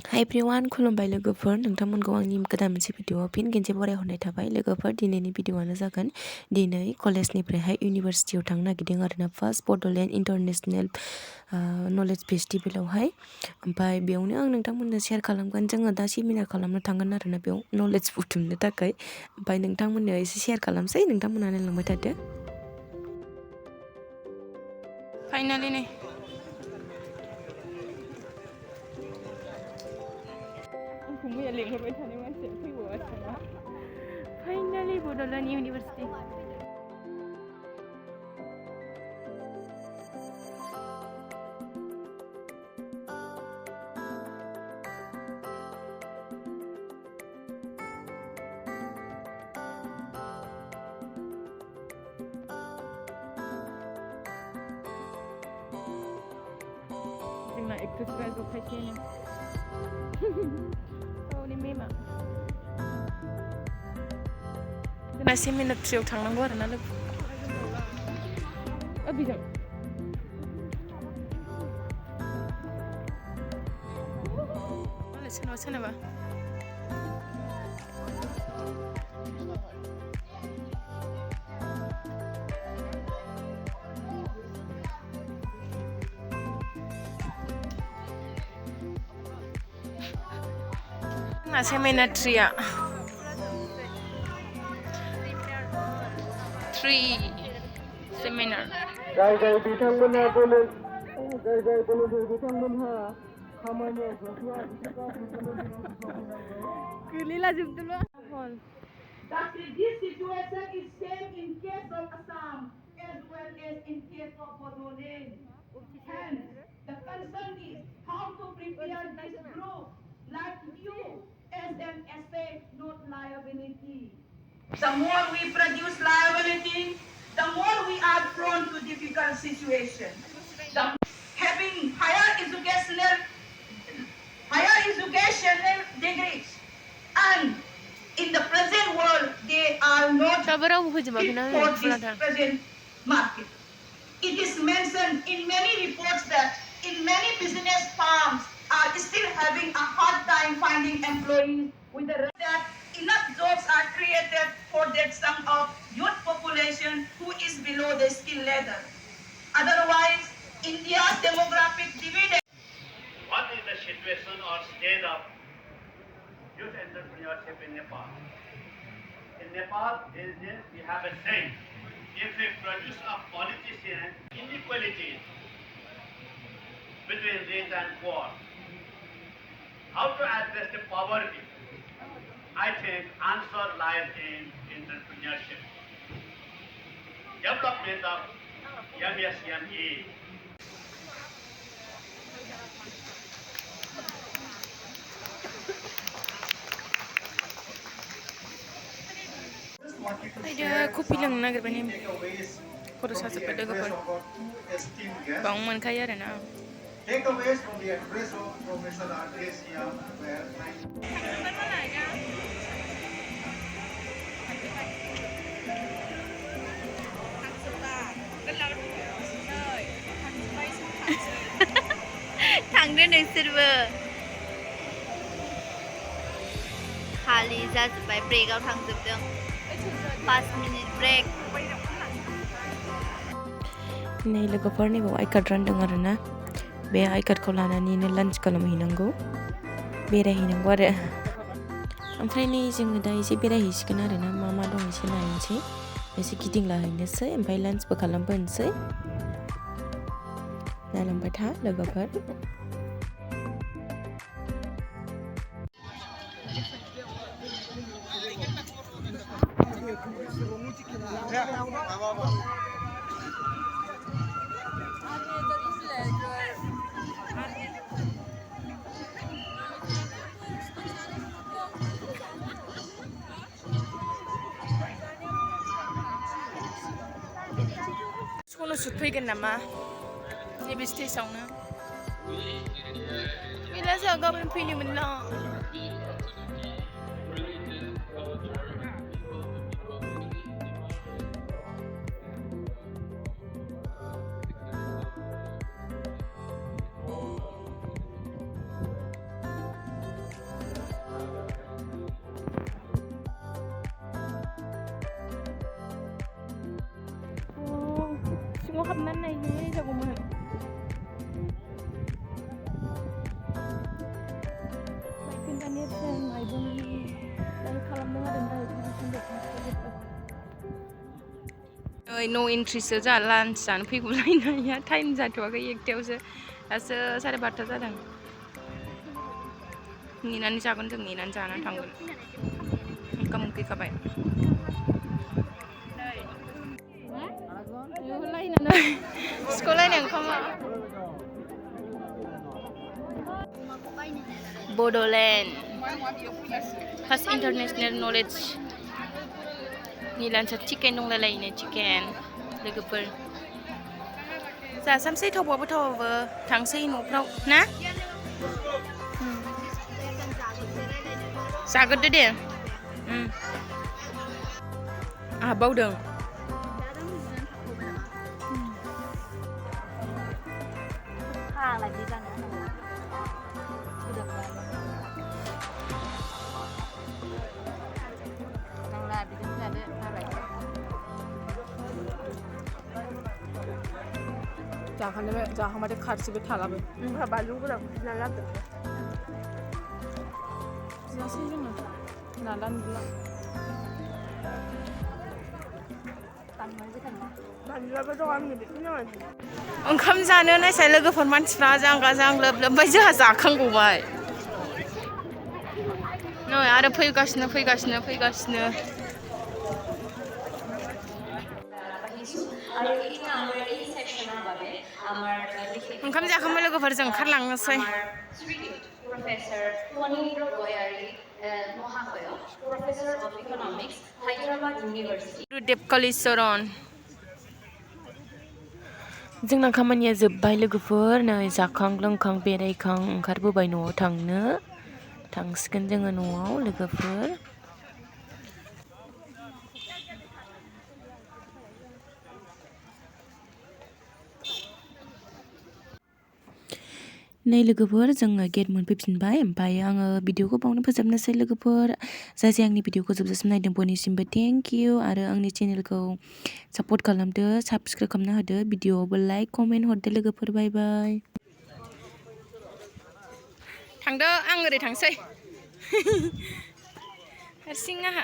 Hi everyone, खुलुमबाय लोगोफोर नोंथांमोनखौ आंनि गोदान मोनसे भिडिअआव फिन खेनसे बरायहरनाय थाबाय लोगोफोर दिनैनि भिडिअआनो जागोन दिनै कलेजनिफ्रायहाय इउनिभारसिटियाव थांनो नागिरदों आरोना फार्स्ट बड'लेण्ड इन्टारनेशनेल नलेज फेस्टिभेलावहाय ओमफ्राय बेयावनो आं नोंथांमोननो शेयार खालामगोन जोङो दा सेमिनार खालामनो थांगोन आरोना बेयाव नलेज बुथुमनो थाखाय ओमफ्राय नोंथांमोननो एसे शेयार खालामसै नोंथांमोना नायलांबाय थादो फाइनालि नै मैया लेंहरबाय थानाय मानसिया फैबावासै नामा फाइनालि बड'लेण्ड इउनिभारसिटि जोंना एक्ट्रेसफ्रा जखायसेनो मेमा जोंना सेमिनार 3 आव थांनांगौ आरोना लोगो बिजों मालाय सोरनाबा सोरनाबा जोंना सेमिनार 3 सेमिनार जाय बिथांमोनहा बिथांमोनहा खामानियाव गोलैला जोबदोंल' That this situation is same in case of Assam as well as in case of Bodoland. Hence, the concern is how to prepare this group like you as an asset, not liability. The more we produce liability, the more we are prone to difficult situations. Having higher educational degrees and in the present world, they are not fit for this present market. It is mentioned in many reports that in many business firms are still having a hard time finding employees with the that enough jobs are created for that sum of youth population who is below the skill ladder. Otherwise, India's demographic dividend. What is the situation or state of youth entrepreneurship in Nepal? In Nepal, we have a saying, if we produce a politician, inequalities between rich and poor, how to address the poverty? I think answer lies in entrepreneurship. Development of MSME. Ada kopi लोंनो नागिरबाय नै खर' साजोब्बाय लोगोफोर बावनो मोनखायो आरोना Takeaways from the address of Professor Artesia were थांदो नोंसोरबो खालि जाजोब्बाय ब्रेकआव थांजोबदों 5 मिनिट ब्रेक नै लोगोफोर नैबाव आइ कार्ड रानदों आरोना बे आइ कार्डखौ लानानैनो लान्च खालामहैनांगौ बेरायहैनांगौ आरो ओमफ्राय नै जोङो दा एसे बेरायहैसिगोन आरोना मा दं एसे नायनोसै एसे गिदिंलाहैनोसै ओमफ्राय लान्चबो खालामबोनोसै नायलांबाय था लोगोफोर सल' सुट फैगोन नामा नैबे स्टेजआवनो गैला जोंहा गाबोन फैनो मोनला थांनानै नायहै जागौमोन बायखोन्दा नेरसोन आइबंनि खालामदों आरो नो एन्ट्रिसो जा लान्च जानो फैगौलायनाया टाइम जाथ'वाखै 1टायावसो दासो 12:30 जादों नेनानै जागोन जों नेनानै जानानै थांगोन ओंखाम उखैखाबाय सिख'लायनाय ओंखामा bodoland फार्स्ट इन्टारनेशनेल नलेज निलान्सआ चिकेन दंलायलायोनो चिकेन लोगोफोर जासामसै थावबाबो थांसै न'फ्राव ना जाग्रोदो दे आहा बावदों जाखांबाथाय खारसिबो थालाबो बानलु गोराखौ बिना लाबोदो जासै जोङो नाला नुला ओंखाम जानो नायसाय लोगोफोर मानसिफ्रा जांगा जांग्लोब ओमफ्राय जोंहा जाखांगौबाय नै आरो फैगासिनो ओंखाम जाखांबाय लोगोफोर जों ओंखारलांनोसै गुरुदेब कालीचरण जोंना खामानिया जोब्बाय लोगोफोर नै जाखां लोंखां बेरायखां ओंखारबोबाय न'आव थांसिगोन जोङो न'आव लोगोफोर नै लोगोफोर जोङो गेट मोनफैफिनबाय ओमफ्राय आङो भिडिअखौ बावनो फोजोबनोसै लोगोफोर जाय आंनि भिडिअखौ जोबजासिम नायदों बयनिसिमबो थेंक इउ आरो आंनि चेनेलखौ सापर्ट खालामदो साबस्क्राइब खालामना होदो भिडिअआवबो लाइक कमेन्ट हरदो लोगोफोर बाय बाय थांदो आं ओरै थांसै हारसिं आंहा